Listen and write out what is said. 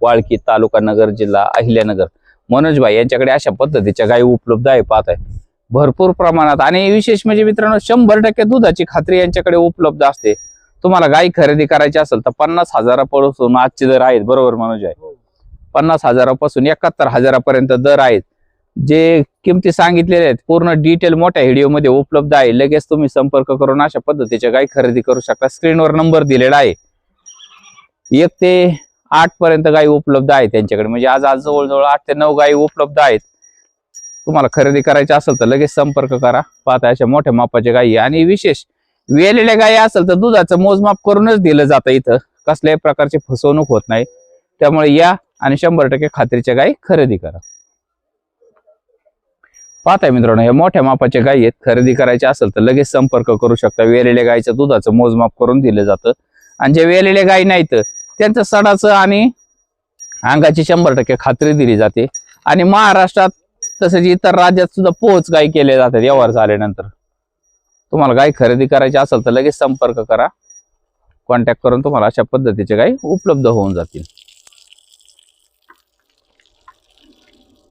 वाळकी, तालुका नगर, जिल्हा अहिल्यानगर. मनोज भाई यांच्याकडे अशा पद्धतीच्या गायी उपलब्ध आहे. पाहत आहे भरपूर प्रमाणात. आणि विशेष म्हणजे मित्रांनो 100% दुधाची खात्री यांच्याकडे उपलब्ध असते. तुम्हाला गाय खरेदी करायची असेल तर 50,000पासून आजचे दर आहेत. बरोबर मनोज भाई? 50,000पासून 71,000पर्यंत दर आहेत. जे किमती सांगितलेल्या आहेत पूर्ण डिटेल मोठ्या व्हिडिओ मध्ये उपलब्ध आहे. लगेच तुम्ही संपर्क करून अशा पद्धतीच्या गायी खरेदी करू शकता. स्क्रीनवर नंबर दिलेला आहे. 1 ते 8 पर्यंत गायी उपलब्ध आहेत त्यांच्याकडे. म्हणजे आज जवळजवळ 8 ते 9 गायी उपलब्ध आहेत. तुम्हाला खरेदी करायची असेल तर लगेच संपर्क करा. पाहता अशा मोठ्या मापाच्या गायी. आणि विशेष वेलेल्या गायी असेल तर दुधाचं मोजमाप करूनच दिलं जातं. इथं कसल्याही प्रकारची फसवणूक होत नाही. त्यामुळे या आणि 100% खात्रीच्या गायी खरेदी करा. पाहताय मित्रांनो या मोठ्या मापाच्या गायी आहेत. खरेदी करायची असेल तर लगेच संपर्क करू शकता. वेलेल्या गायीचं दुधाचं मोजमाप करून दिलं जातं. आणि जे वेलेल्या गायी नाहीत त्यांचं सडाचं आणि अंगाची 100% खात्री दिली जाते. आणि महाराष्ट्रात तसेच इतर राज्यात सुद्धा पोहोच गायी केल्या जातात. व्यवहार झाल्यानंतर तुम्हाला गाय खरेदी करायची असेल तर लगेच संपर्क करा. कॉन्टॅक्ट करून तुम्हाला अशा पद्धतीच्या गायी उपलब्ध होऊन जातील.